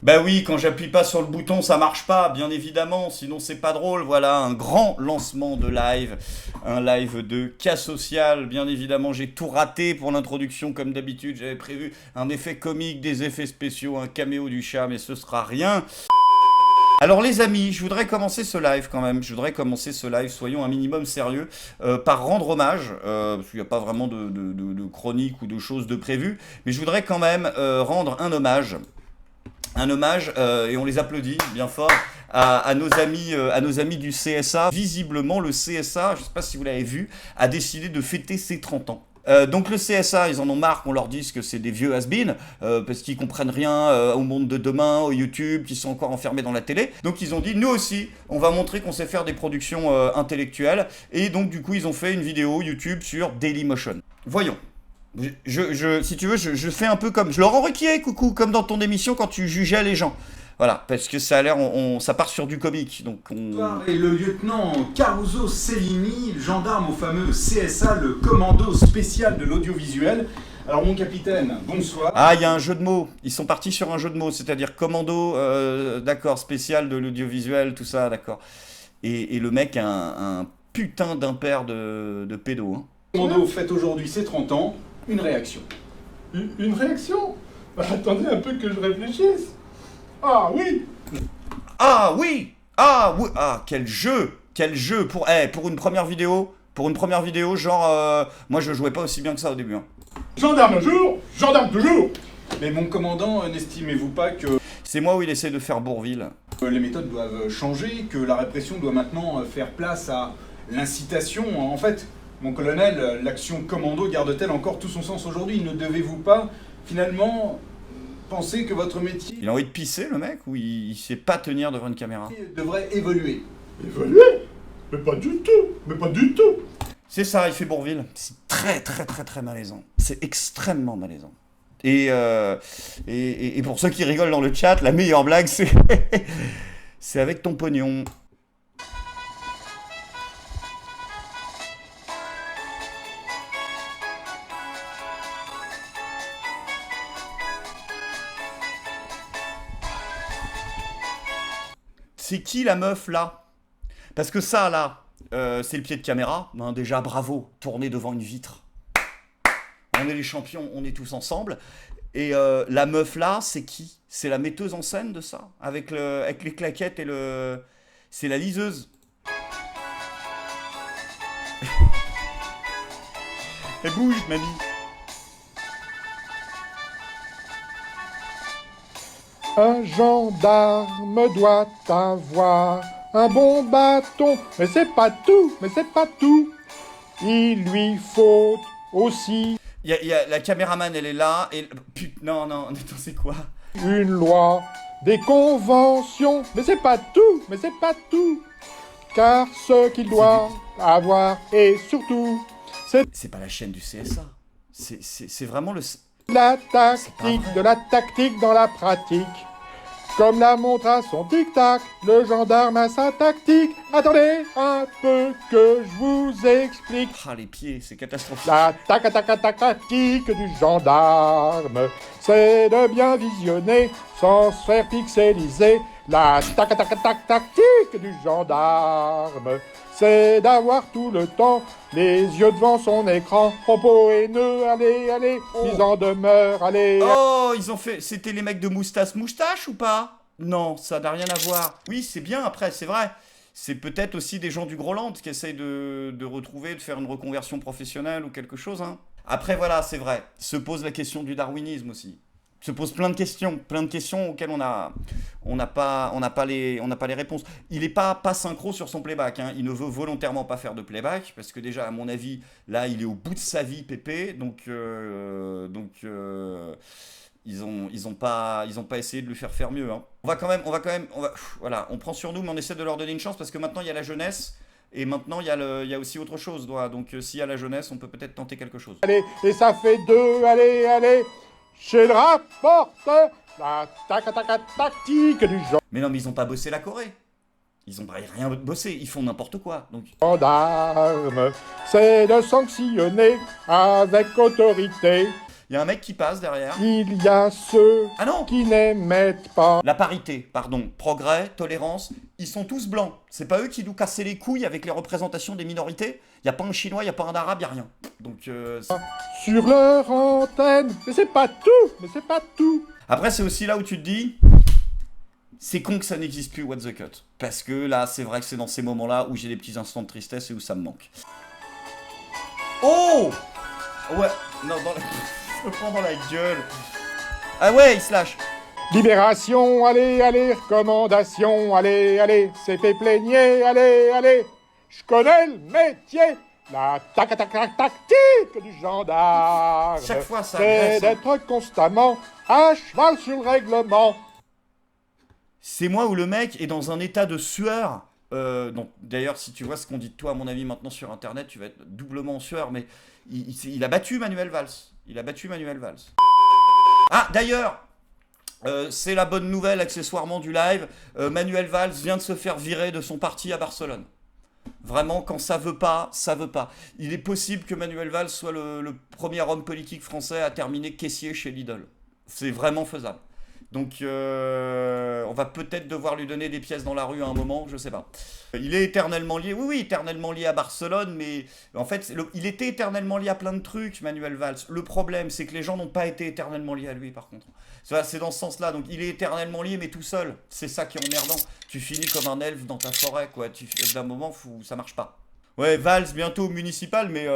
Bah oui, quand j'appuie pas sur le bouton, ça marche pas, bien évidemment, sinon c'est pas drôle. Voilà, un grand lancement de live, un live de cas social. Bien évidemment, j'ai tout raté pour l'introduction, comme d'habitude. J'avais prévu un effet comique, des effets spéciaux, un caméo du chat, mais ce sera rien. Alors les amis, je voudrais commencer ce live quand même, soyons un minimum sérieux, par rendre hommage, parce qu'il n'y a pas vraiment de chronique ou de choses de prévues, mais je voudrais quand même rendre un hommage, et on les applaudit bien fort, à nos amis du CSA. Visiblement, le CSA, je ne sais pas si vous l'avez vu, a décidé de fêter ses 30 ans. Donc le CSA, ils en ont marre qu'on leur dise que c'est des vieux has-been, parce qu'ils comprennent rien au monde de demain, au YouTube, qu'ils sont encore enfermés dans la télé. Donc ils ont dit, nous aussi, on va montrer qu'on sait faire des productions intellectuelles. Et donc du coup, ils ont fait une vidéo YouTube sur Dailymotion. Voyons. Si tu veux, je fais un peu comme Laurent Ruquier, coucou, comme dans ton émission quand tu jugeais les gens. Voilà, parce que ça a l'air, ça part sur du comique, donc Et le lieutenant Caruso Cellini, le gendarme au fameux CSA, le commando spécial de l'audiovisuel. Alors mon capitaine, bonsoir. Ah, il y a un jeu de mots. Ils sont partis sur un jeu de mots, c'est-à-dire commando, d'accord, spécial de l'audiovisuel, tout ça, d'accord. Et le mec a un putain d'impair de pédo, hein. Commando fête aujourd'hui ses 30 ans, une réaction. Une réaction? Bah, attendez un peu que je réfléchisse. Ah oui! Ah oui! Ah oui! Ah, quel jeu! Quel jeu! Pour une première vidéo, genre, moi je jouais pas aussi bien que ça au début, hein. Gendarme un jour, gendarme toujours! Mais mon commandant, n'estimez-vous pas que C'est moi où il essaie de faire Bourville. les méthodes doivent changer, que la répression doit maintenant faire place à l'incitation? En fait, mon colonel, l'action commando garde-t-elle encore tout son sens aujourd'hui? Ne devez-vous pas, finalement, penser que votre métier Il a envie de pisser, le mec, ou il sait pas tenir devant une caméra? devrait évoluer? Évoluer? Mais pas du tout! Mais pas du tout! C'est ça, il fait Bourville. C'est très très très très malaisant. C'est extrêmement malaisant. Et pour ceux qui rigolent dans le chat, la meilleure blague, c'est c'est avec ton pognon. C'est qui la meuf là? Parce que ça là, c'est le pied de caméra. Ben, déjà bravo, tourner devant une vitre. On est les champions, on est tous ensemble. Et la meuf là, c'est qui? C'est la metteuse en scène de ça? Avec les claquettes et le... C'est la liseuse. Elle bouge, mamie. Un gendarme doit avoir un bon bâton, mais c'est pas tout, mais c'est pas tout. Il lui faut aussi La caméraman, elle est là. Et... Putain, non, attends, c'est quoi? une loi, des conventions, mais c'est pas tout, mais c'est pas tout. Car ce qu'il doit avoir, et surtout, c'est C'est pas la chaîne du CSA. C'est vraiment le... la C'est pas tactique, vrai. de la tactique dans la pratique. Comme la montre à son tic-tac, le gendarme a sa tactique. Attendez un peu que je vous explique. Ah, les pieds, c'est catastrophique. La tactique du gendarme, c'est de bien visionner sans se faire pixeliser. La tactique du gendarme, c'est d'avoir tout le temps les yeux devant son écran. Propos haineux, allez, mise en demeure, allez. Oh, ils ont fait... C'était les mecs de moustache ou pas? Non, ça n'a rien à voir. Oui, c'est bien, après, c'est vrai. C'est peut-être aussi des gens du Groland qui essayent de retrouver, de faire une reconversion professionnelle ou quelque chose, hein. Après, voilà, c'est vrai. Se pose la question du darwinisme aussi. Se pose plein de questions auxquelles on n'a pas les réponses. Il est pas synchro sur son playback, hein. Il ne veut volontairement pas faire de playback parce que déjà, à mon avis, là, il est au bout de sa vie, Pépé. Donc, ils ont pas essayé de lui faire mieux, hein. Voilà, on prend sur nous, mais on essaie de leur donner une chance parce que maintenant il y a la jeunesse. Et maintenant, il y a aussi autre chose. Donc, s'il y a la jeunesse, on peut peut-être tenter quelque chose. Allez, et ça fait 2, allez, chez le rapporteur, la tactique du Mais non, mais ils ont pas bossé la Corée. Ils ont rien bossé. Ils font n'importe quoi. Donc, gendarme, c'est de sanctionner avec autorité. Il y a un mec qui passe derrière. Il y a ceux Ah non! qui n'émettent pas. La parité, pardon, progrès, tolérance, ils sont tous blancs. C'est pas eux qui nous cassaient les couilles avec les représentations des minorités. Y a pas un chinois, y a pas un arabe, y a rien. Donc Sur leur antenne. Mais c'est pas tout. après c'est aussi là où tu te dis, c'est con que ça n'existe plus What the Cut. Parce que là, c'est vrai que c'est dans ces moments-là où j'ai des petits instants de tristesse et où ça me manque. Oh! Ouais, non, je me prends dans la gueule. Ah ouais, il se lâche. Libération, allez, recommandation, allez, c'est fait plaigner, allez. Je connais le métier. La tactique du gendarme. Chaque fois, ça c'est agresse, hein. d'être constamment à cheval sur le règlement. C'est moi où le mec est dans un état de sueur. Donc, d'ailleurs, si tu vois ce qu'on dit de toi, à mon avis, maintenant sur Internet, tu vas être doublement en sueur, mais il a battu Manuel Valls. Ah, d'ailleurs, c'est la bonne nouvelle accessoirement du live. Manuel Valls vient de se faire virer de son parti à Barcelone. Vraiment, quand ça veut pas, ça veut pas. Il est possible que Manuel Valls soit le premier homme politique français à terminer caissier chez Lidl. C'est vraiment faisable. Donc, on va peut-être devoir lui donner des pièces dans la rue à un moment, je sais pas. Il est éternellement lié, oui, éternellement lié à Barcelone, mais en fait, il était éternellement lié à plein de trucs, Manuel Valls. Le problème, c'est que les gens n'ont pas été éternellement liés à lui, par contre. C'est dans ce sens-là, donc il est éternellement lié, mais tout seul. C'est ça qui est emmerdant. Tu finis comme un elfe dans ta forêt, quoi. D'un moment, ça marche pas. Ouais, Valls bientôt municipal, mais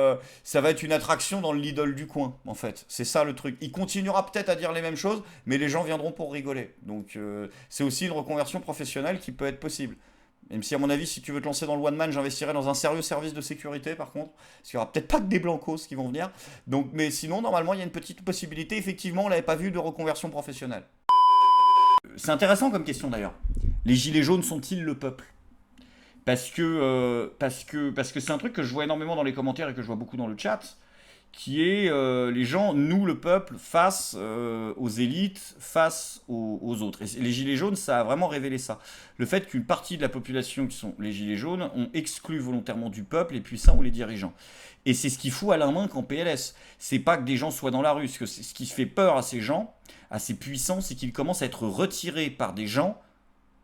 ça va être une attraction dans le Lidl du coin, en fait. C'est ça le truc. Il continuera peut-être à dire les mêmes choses, mais les gens viendront pour rigoler. Donc c'est aussi une reconversion professionnelle qui peut être possible. Même si à mon avis, si tu veux te lancer dans le one man, j'investirais dans un sérieux service de sécurité par contre. Parce qu'il n'y aura peut-être pas que des blancos qui vont venir. Donc, mais sinon, normalement, il y a une petite possibilité. Effectivement, on l'avait pas vu de reconversion professionnelle. C'est intéressant comme question d'ailleurs. Les gilets jaunes sont-ils le peuple ? Parce que c'est un truc que je vois énormément dans les commentaires et que je vois beaucoup dans le chat, qui est les gens, nous le peuple, face aux élites, face aux autres. Et les gilets jaunes, ça a vraiment révélé ça. Le fait qu'une partie de la population qui sont les gilets jaunes ont exclu volontairement du peuple les puissants ou les dirigeants. Et c'est ce qui fout Alain Minc en PLS. C'est pas que des gens soient dans la rue, ce qui fait peur à ces gens, à ces puissants, c'est qu'ils commencent à être retirés par des gens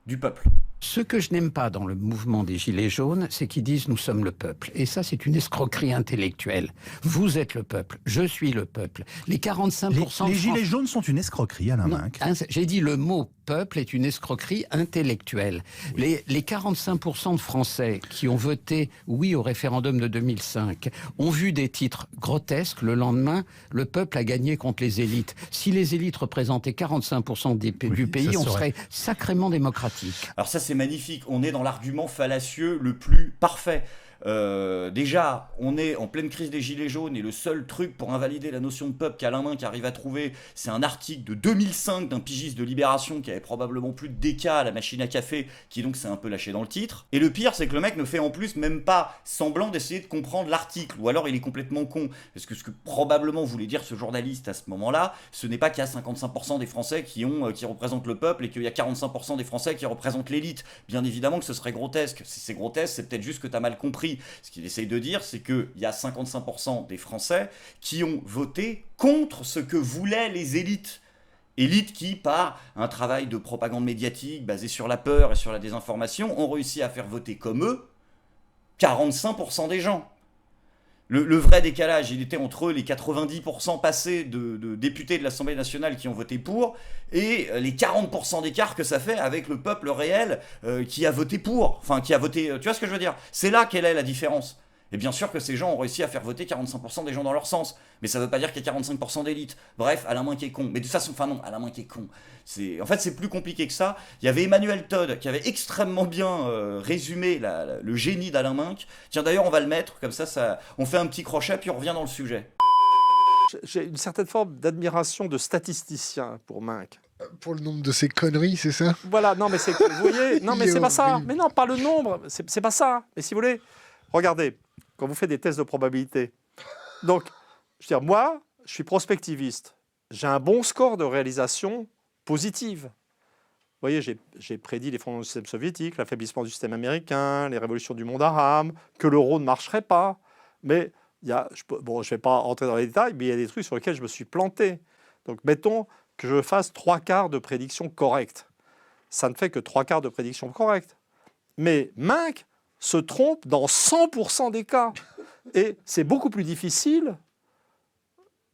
du peuple. Ce que je n'aime pas dans le mouvement des Gilets jaunes, c'est qu'ils disent « nous sommes le peuple ». Et ça, c'est une escroquerie intellectuelle. Vous êtes le peuple, je suis le peuple. Les 45%... Les Gilets jaunes sont une escroquerie, Alain Minc. J'ai dit le mot « peuple » est une escroquerie intellectuelle. Oui. Les 45% de Français qui ont voté « oui » au référendum de 2005 ont vu des titres grotesques. Le lendemain, le peuple a gagné contre les élites. Si les élites représentaient 45% du pays, on serait sacrément démocratique. Alors ça, c'est magnifique. On est dans l'argument fallacieux le plus parfait. Déjà, on est en pleine crise des gilets jaunes et le seul truc pour invalider la notion de peuple qu'Alain Minc arrive à trouver, c'est un article de 2005 d'un pigiste de Libération qui avait probablement plus de DK à la machine à café, qui donc s'est un peu lâché dans le titre. Et le pire, c'est que le mec ne fait en plus même pas semblant d'essayer de comprendre l'article, ou alors il est complètement con. Parce que ce que probablement voulait dire ce journaliste à ce moment-là, ce n'est pas qu'il y a 55% des Français qui représentent le peuple et qu'il y a 45% des Français qui représentent l'élite. Bien évidemment que ce serait grotesque. Si c'est grotesque, c'est peut-être juste que tu as mal compris. Ce qu'il essaye de dire, c'est qu'il y a 55% des Français qui ont voté contre ce que voulaient les élites. Élites qui, par un travail de propagande médiatique basé sur la peur et sur la désinformation, ont réussi à faire voter comme eux 45% des gens. Le vrai décalage, il était entre les 90% passés de députés de l'Assemblée nationale qui ont voté pour et les 40% d'écart que ça fait avec le peuple réel qui a voté pour. Enfin, qui a voté... Tu vois ce que je veux dire ? C'est là quelle est la différence. Et bien sûr que ces gens ont réussi à faire voter 45% des gens dans leur sens. Mais ça veut pas dire qu'il y a 45% d'élite. Bref, Alain Minc est con. Mais de toute façon, Alain Minc est con. En fait, c'est plus compliqué que ça. Il y avait Emmanuel Todd qui avait extrêmement bien résumé le génie d'Alain Minc. Tiens, d'ailleurs, on va le mettre, comme ça, on fait un petit crochet, puis on revient dans le sujet. J'ai une certaine forme d'admiration de statisticien pour Minc. Pour le nombre de ces conneries, c'est ça ? Voilà, non, mais vous voyez, non, mais c'est pas ça. Mais non, pas le nombre, c'est pas ça. Mais si vous voulez, regardez, quand vous faites des tests de probabilité. Donc, je veux dire, moi, je suis prospectiviste. J'ai un bon score de réalisation positive. Vous voyez, j'ai prédit l'effondrement du système soviétique, l'affaiblissement du système américain, les révolutions du monde arabe, que l'euro ne marcherait pas. Mais bon, je ne vais pas rentrer dans les détails, mais il y a des trucs sur lesquels je me suis planté. Donc, mettons que je fasse 3/4 de prédictions correctes. Ça ne fait que 3/4 de prédictions correctes. Mais Minc se trompe dans 100% des cas. Et c'est beaucoup plus difficile,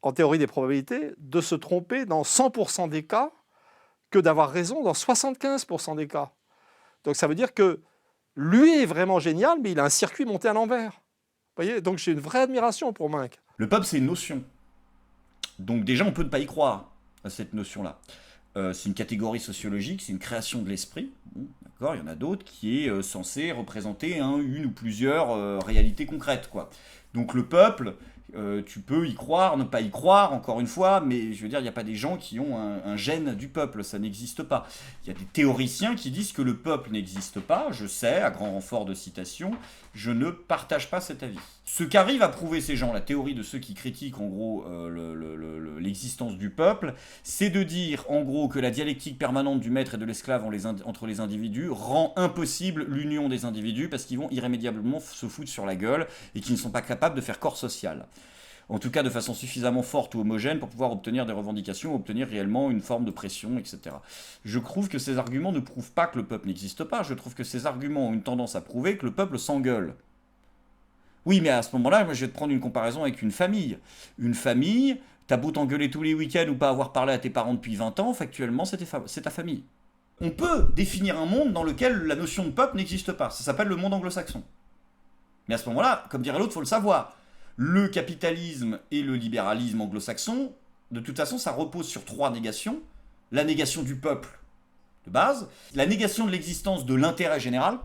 en théorie des probabilités, de se tromper dans 100% des cas que d'avoir raison dans 75% des cas. Donc ça veut dire que lui est vraiment génial, mais il a un circuit monté à l'envers. Vous voyez, donc j'ai une vraie admiration pour Minc. Le peuple, c'est une notion. Donc déjà, on peut ne pas y croire à cette notion-là. C'est une catégorie sociologique, c'est une création de l'esprit. Bon, d'accord, il y en a d'autres qui est censé représenter une ou plusieurs réalités concrètes, quoi. Donc le peuple, tu peux y croire, ne pas y croire, encore une fois, mais je veux dire, il n'y a pas des gens qui ont un gène du peuple, ça n'existe pas. Il y a des théoriciens qui disent que le peuple n'existe pas, je sais, à grand renfort de citations, je ne partage pas cet avis. Ce qu'arrivent à prouver ces gens, la théorie de ceux qui critiquent en gros l'existence du peuple, c'est de dire en gros que la dialectique permanente du maître et de l'esclave entre les individus rend impossible l'union des individus parce qu'ils vont irrémédiablement se foutre sur la gueule et qu'ils ne sont pas capables de faire corps social. En tout cas de façon suffisamment forte ou homogène pour pouvoir obtenir des revendications, obtenir réellement une forme de pression, etc. Je trouve que ces arguments ne prouvent pas que le peuple n'existe pas, je trouve que ces arguments ont une tendance à prouver que le peuple s'engueule. Oui, mais à ce moment-là, moi, je vais te prendre une comparaison avec une famille. Une famille, t'as beau t'engueuler tous les week-ends ou pas avoir parlé à tes parents depuis 20 ans, factuellement, c'est ta famille. On peut définir un monde dans lequel la notion de peuple n'existe pas. Ça s'appelle le monde anglo-saxon. Mais à ce moment-là, comme dirait l'autre, il faut le savoir. Le capitalisme et le libéralisme anglo-saxon, de toute façon, ça repose sur 3 négations. La négation du peuple, de base, la négation de l'existence de l'intérêt général,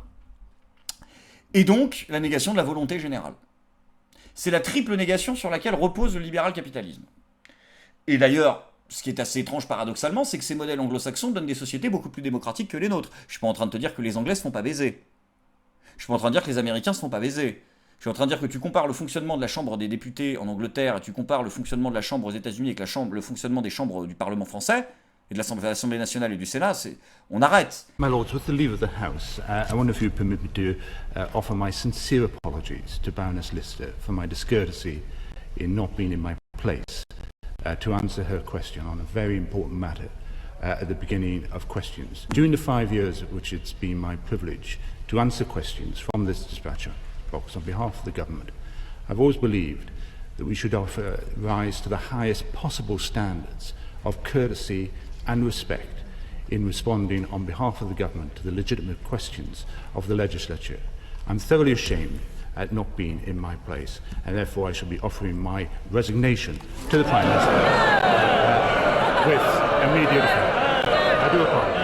et donc la négation de la volonté générale. C'est la triple négation sur laquelle repose le libéral capitalisme. Et d'ailleurs, ce qui est assez étrange paradoxalement, c'est que ces modèles anglo-saxons donnent des sociétés beaucoup plus démocratiques que les nôtres. Je suis pas en train de te dire que les Anglais se font pas baiser. Je suis pas en train de dire que les Américains se font pas baiser. Je suis en train de dire que tu compares le fonctionnement de la Chambre des députés en Angleterre et tu compares le fonctionnement de la Chambre aux États-Unis avec le fonctionnement des chambres du Parlement français et de l'Assemblée nationale et du Sénat, on arrête. My Lords, with the leave of the House, I wonder if you permit me to offer my sincere apologies to Baroness Lister for my discourtesy in not being in my place to answer her question on a very important matter at the beginning of questions. During the 5 years at which it's been my privilege to answer questions from this dispatcher box on behalf of the government, I've always believed that we should rise to the highest possible standards of courtesy and respect in responding on behalf of the government to the legitimate questions of the legislature. I'm thoroughly ashamed at not being in my place, and therefore I shall be offering my resignation to the Prime Minister with immediate effect. I do apologize.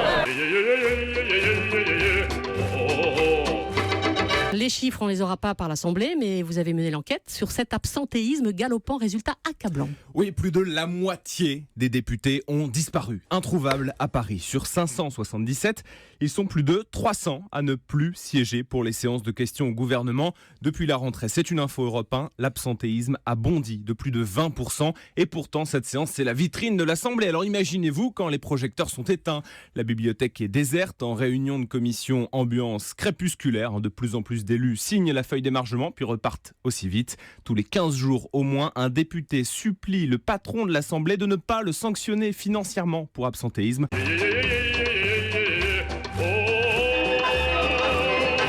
Les chiffres, on ne les aura pas par l'Assemblée, mais vous avez mené l'enquête sur cet absentéisme galopant, résultat accablant. Oui, plus de la moitié des députés ont disparu, introuvables à Paris. Sur 577, ils sont plus de 300 à ne plus siéger pour les séances de questions au gouvernement depuis la rentrée. C'est une info Europe 1, l'absentéisme a bondi de plus de 20%. Et pourtant, cette séance, c'est la vitrine de l'Assemblée. Alors imaginez-vous quand les projecteurs sont éteints, la bibliothèque est déserte, en réunion de commission, ambiance crépusculaire, de plus en plus d'élus signent la feuille d'émargement puis repartent aussi vite. Tous les 15 jours au moins, un député supplie le patron de l'Assemblée de ne pas le sanctionner financièrement pour absentéisme.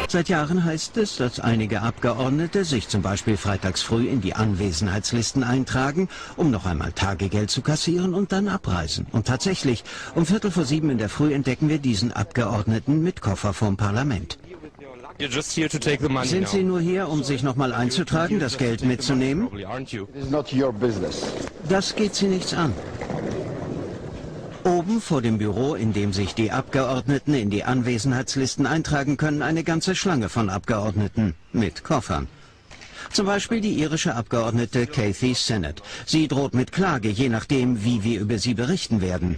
Seit Jahren heißt es, dass einige Abgeordnete sich zum Beispiel freitags früh in die Anwesenheitslisten eintragen, um noch einmal Tagegeld zu kassieren und dann abreisen. Und tatsächlich, um 6:45 in der Früh entdecken wir diesen Abgeordneten mit Koffer vorm Parlament. Sind Sie nur hier, um sich noch mal einzutragen, das Geld mitzunehmen? Das geht Sie nichts an. Oben vor dem Büro, in dem sich die Abgeordneten in die Anwesenheitslisten eintragen können, eine ganze Schlange von Abgeordneten mit Koffern. Zum Beispiel die irische Abgeordnete Cathy Sennett. Sie droht mit Klage, je nachdem, wie wir über sie berichten werden.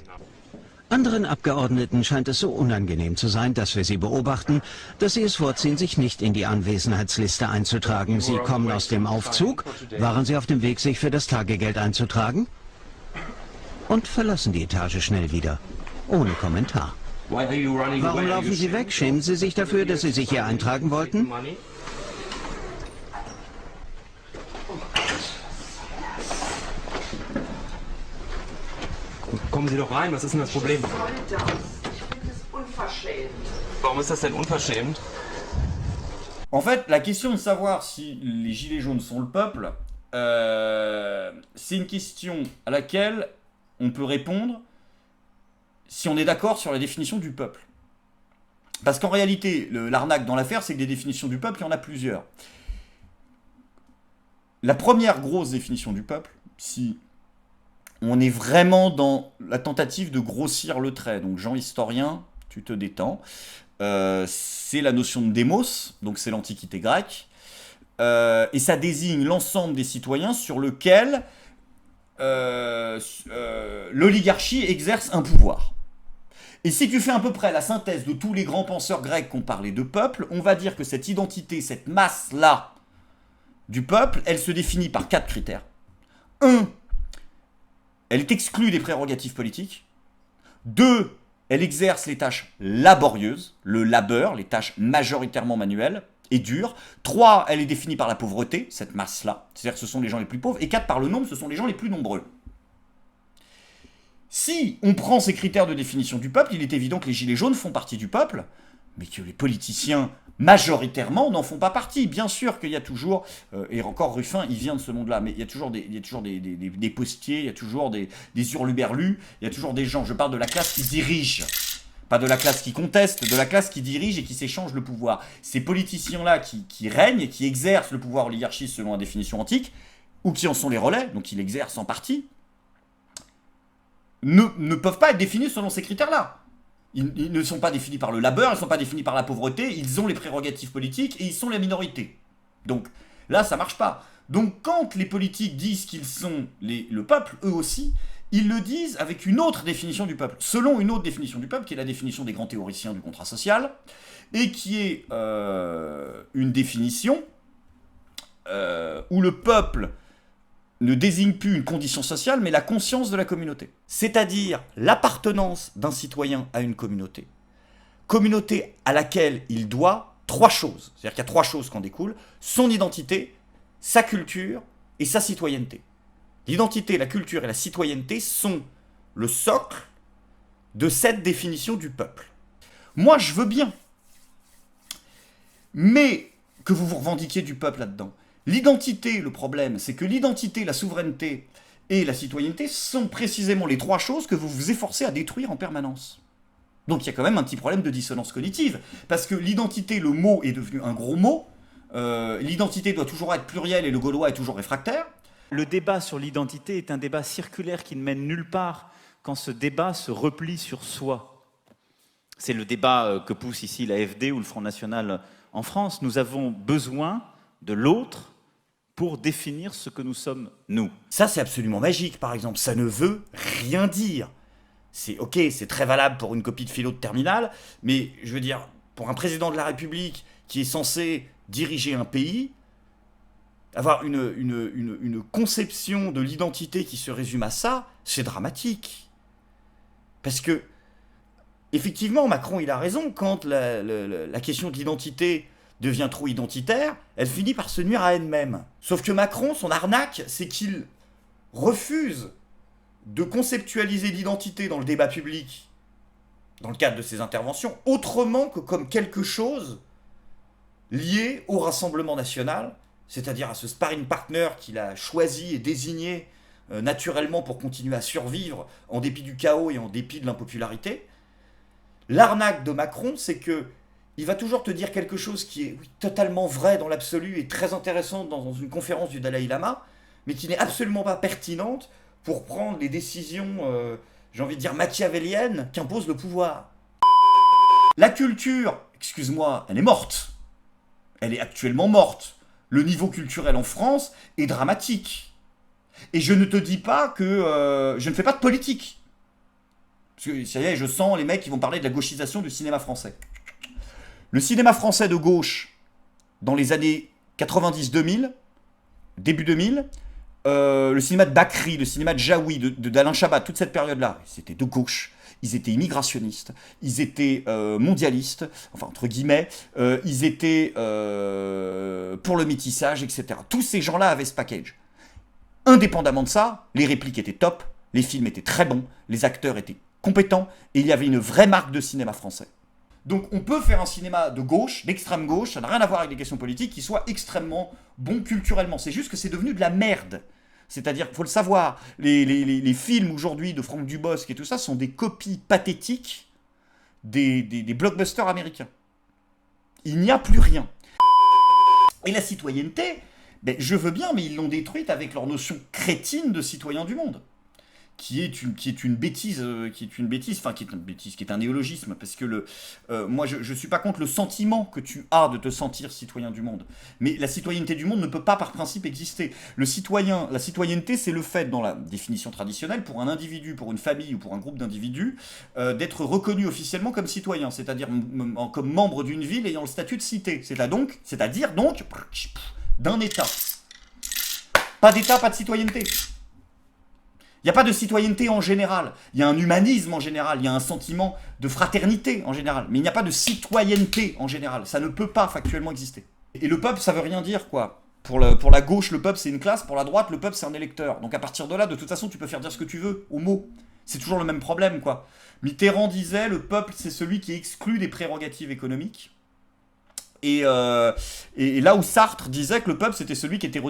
Anderen Abgeordneten scheint es so unangenehm zu sein, dass wir sie beobachten, dass sie es vorziehen, sich nicht in die Anwesenheitsliste einzutragen. Sie kommen aus dem Aufzug. Waren Sie auf dem Weg, sich für das Tagegeld einzutragen? Und verlassen die Etage schnell wieder. Ohne Kommentar. Warum laufen Sie weg? Schämen Sie sich dafür, dass Sie sich hier eintragen wollten? Kommen Sie doch rein, was ist denn das Problem? Warum ist das denn unverschämt? En fait, la question de savoir si les gilets jaunes sont le peuple, c'est une question à laquelle on peut répondre si on est d'accord sur la définition du peuple. Parce qu'en réalité, l'arnaque dans l'affaire, c'est que des définitions du peuple, il y en a plusieurs. La première grosse définition du peuple, si on est vraiment dans la tentative de grossir le trait, donc Jean historien, tu te détends, c'est la notion de démos, donc c'est l'Antiquité grecque, et ça désigne l'ensemble des citoyens sur lequel l'oligarchie exerce un pouvoir. Et si tu fais à peu près la synthèse de tous les grands penseurs grecs qui ont parlé de peuple, on va dire que cette identité, cette masse-là du peuple, elle se définit par 4 critères. 1, elle est exclue des prérogatives politiques. 2, elle exerce les tâches laborieuses, le labeur, les tâches majoritairement manuelles et dures. 3, elle est définie par la pauvreté, cette masse-là, c'est-à-dire que ce sont les gens les plus pauvres. Et 4, par le nombre, ce sont les gens les plus nombreux. Si on prend ces critères de définition du peuple, il est évident que les gilets jaunes font partie du peuple, mais que les politiciens, majoritairement, n'en font pas partie. Bien sûr qu'il y a toujours, et encore Ruffin, il vient de ce monde-là, mais il y a toujours des postiers, il y a toujours des hurluberlus, il y a toujours des gens, je parle de la classe qui dirige, pas de la classe qui conteste, de la classe qui dirige et qui s'échange le pouvoir. Ces politiciens-là qui règnent et qui exercent le pouvoir oligarchiste selon la définition antique, ou qui en sont les relais, donc qui l'exercent en partie, ne peuvent pas être définis selon ces critères-là. Ils ne sont pas définis par le labeur, ils ne sont pas définis par la pauvreté, ils ont les prérogatives politiques et ils sont la minorité. Donc là, ça ne marche pas. Donc quand les politiques disent qu'ils sont le peuple, eux aussi, ils le disent avec une autre définition du peuple, selon une autre définition du peuple, qui est la définition des grands théoriciens du contrat social, et qui est une définition où le peuple ne désigne plus une condition sociale, mais la conscience de la communauté. C'est-à-dire l'appartenance d'un citoyen à une communauté. Communauté à laquelle il doit 3 choses. C'est-à-dire qu'il y a 3 choses qui en découlent. Son identité, sa culture et sa citoyenneté. L'identité, la culture et la citoyenneté sont le socle de cette définition du peuple. Moi, je veux bien. Mais que vous vous revendiquiez du peuple là-dedans. L'identité, le problème, c'est que l'identité, la souveraineté et la citoyenneté sont précisément les 3 choses que vous vous efforcez à détruire en permanence. Donc il y a quand même un petit problème de dissonance cognitive, parce que l'identité, le mot est devenu un gros mot, l'identité doit toujours être plurielle et le gaulois est toujours réfractaire. Le débat sur l'identité est un débat circulaire qui ne mène nulle part quand ce débat se replie sur soi. C'est le débat que pousse ici la AfD ou le Front National en France. Nous avons besoin de l'autre pour définir ce que nous sommes, nous. Ça, c'est absolument magique, par exemple. Ça ne veut rien dire. C'est ok, c'est très valable pour une copie de philo de terminale, mais je veux dire, pour un président de la République qui est censé diriger un pays, avoir une conception de l'identité qui se résume à ça, c'est dramatique. Parce que, effectivement, Macron, il a raison, quand la question de l'identité devient trop identitaire, elle finit par se nuire à elle-même. Sauf que Macron, son arnaque, c'est qu'il refuse de conceptualiser l'identité dans le débat public, dans le cadre de ses interventions, autrement que comme quelque chose lié au Rassemblement national, c'est-à-dire à ce sparring partner qu'il a choisi et désigné naturellement pour continuer à survivre en dépit du chaos et en dépit de l'impopularité. L'arnaque de Macron, c'est que il va toujours te dire quelque chose qui est totalement vrai dans l'absolu et très intéressant dans une conférence du Dalai Lama, mais qui n'est absolument pas pertinente pour prendre les décisions, j'ai envie de dire machiavéliennes, qu'impose le pouvoir. La culture, excuse-moi, elle est morte. Elle est actuellement morte. Le niveau culturel en France est dramatique. Et je ne te dis pas que je ne fais pas de politique. Parce que ça y est, je sens les mecs qui vont parler de la gauchisation du cinéma français. Le cinéma français de gauche, dans les années 90-2000, début 2000, le cinéma de Bakri, le cinéma de Jaoui, d'Alain Chabat, toute cette période-là, c'était de gauche. Ils étaient immigrationnistes, ils étaient mondialistes, enfin entre guillemets, ils étaient pour le métissage, etc. Tous ces gens-là avaient ce package. Indépendamment de ça, les répliques étaient top, Les films étaient très bons, les acteurs étaient compétents, et il y avait une vraie marque de cinéma français. Donc on peut faire un cinéma de gauche, d'extrême gauche, ça n'a rien à voir avec les questions politiques, qui soit extrêmement bon culturellement. C'est juste que c'est devenu de la merde. C'est-à-dire, il faut le savoir, les films aujourd'hui de Franck Dubosc et tout ça sont des copies pathétiques des blockbusters américains. Il n'y a plus rien. Et la citoyenneté, ben, je veux bien, mais ils l'ont détruite avec leur notion crétine de citoyen du monde. Qui est une bêtise, qui est un néologisme, parce que moi je suis pas contre le sentiment que tu as de te sentir citoyen du monde, mais la citoyenneté du monde ne peut pas par principe exister. La citoyenneté, c'est le fait, dans la définition traditionnelle, pour un individu, pour une famille ou pour un groupe d'individus, d'être reconnu officiellement comme citoyen, c'est-à-dire comme membre d'une ville ayant le statut de cité, c'est-à-dire donc d'un État. Pas d'État, pas de citoyenneté. Il n'y a pas de citoyenneté en général, il y a un humanisme en général, il y a un sentiment de fraternité en général, mais il n'y a pas de citoyenneté en général, ça ne peut pas factuellement exister. Et le peuple, ça veut rien dire, quoi. Pour la gauche, le peuple c'est une classe, pour la droite, le peuple c'est un électeur. Donc à partir de là, de toute façon, tu peux faire dire ce que tu veux, au mot. C'est toujours le même problème, quoi. Mitterrand disait, le peuple c'est celui qui est exclu des prérogatives économiques. Et là où Sartre disait que le peuple c'était celui qui était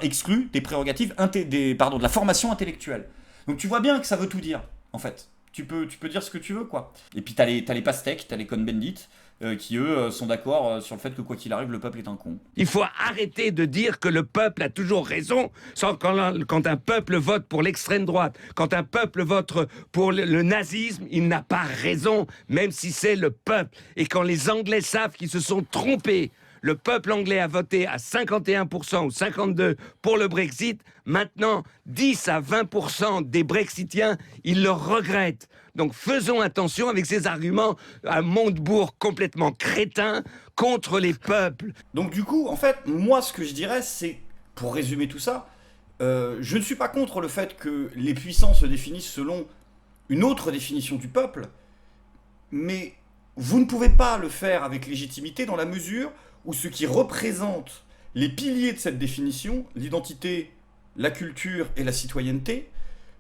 exclu des prérogatives, de la formation intellectuelle. Donc tu vois bien que ça veut tout dire, en fait. Tu peux dire ce que tu veux, quoi. Et puis t'as les pastèques, t'as les Cohn-Bendit, qui eux sont d'accord sur le fait que quoi qu'il arrive, le peuple est un con. Il faut arrêter de dire que le peuple a toujours raison quand un peuple vote pour l'extrême droite, quand un peuple vote pour le nazisme, il n'a pas raison, même si c'est le peuple. Et quand les Anglais savent qu'ils se sont trompés, le peuple anglais a voté à 51% ou 52% pour le Brexit, maintenant 10 à 20% des Brexitiens, ils le regrettent. Donc faisons attention avec ces arguments à Montebourg complètement crétins contre les peuples. Donc du coup, en fait, moi ce que je dirais, c'est, pour résumer tout ça, je ne suis pas contre le fait que les puissants se définissent selon une autre définition du peuple, mais vous ne pouvez pas le faire avec légitimité dans la mesure où ce qui représente les piliers de cette définition, l'identité, la culture et la citoyenneté,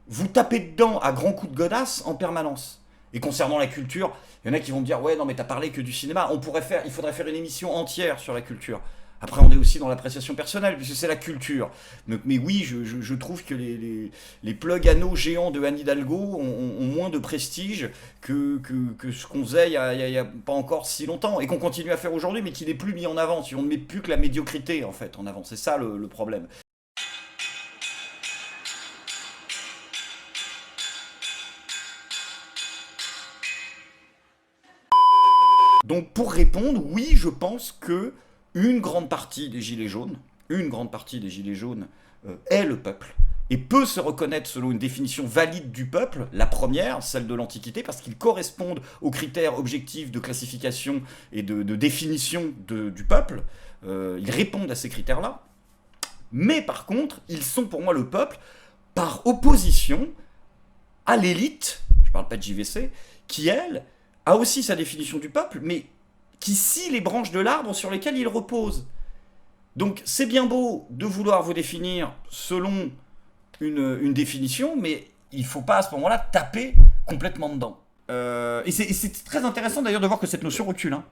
vous tapez dedans à grands coups de godasse en permanence. Et concernant la culture, il y en a qui vont me dire « Ouais, non, mais t'as parlé que du cinéma, il faudrait faire une émission entière sur la culture. » Après, on est aussi dans l'appréciation personnelle, puisque c'est la culture. Mais oui, je trouve que les plugs anneaux géants de Anne Hidalgo ont moins de prestige que ce qu'on faisait il y a pas encore si longtemps, et qu'on continue à faire aujourd'hui, mais qui n'est plus mis en avant. Si on ne met plus que la médiocrité, en fait, en avant. C'est ça le problème. Donc pour répondre, oui, je pense que une grande partie des Gilets jaunes est le peuple, et peut se reconnaître selon une définition valide du peuple, la première, celle de l'Antiquité, parce qu'ils correspondent aux critères objectifs de classification et de définition du peuple, ils répondent à ces critères-là, mais par contre, ils sont pour moi le peuple par opposition à l'élite, je parle pas de JVC, qui elle a aussi sa définition du peuple, mais qui scie les branches de l'arbre sur lesquelles il repose. Donc c'est bien beau de vouloir vous définir selon une définition, mais il ne faut pas à ce moment-là taper complètement dedans. Et c'est très intéressant d'ailleurs de voir que cette notion recule. Hein.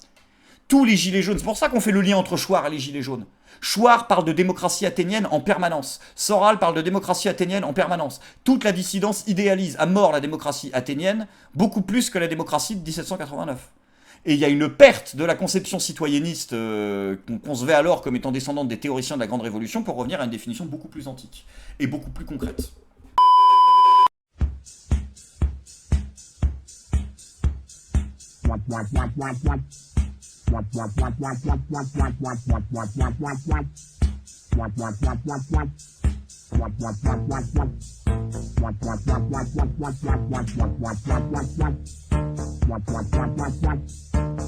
Tous les gilets jaunes, c'est pour ça qu'on fait le lien entre Chouard et les gilets jaunes. Chouard parle de démocratie athénienne en permanence. Soral parle de démocratie athénienne en permanence. Toute la dissidence idéalise à mort la démocratie athénienne, beaucoup plus que la démocratie de 1789. Et il y a une perte de la conception citoyenniste qu'on se veut alors comme étant descendante des théoriciens de la Grande Révolution pour revenir à une définition beaucoup plus antique et beaucoup plus concrète.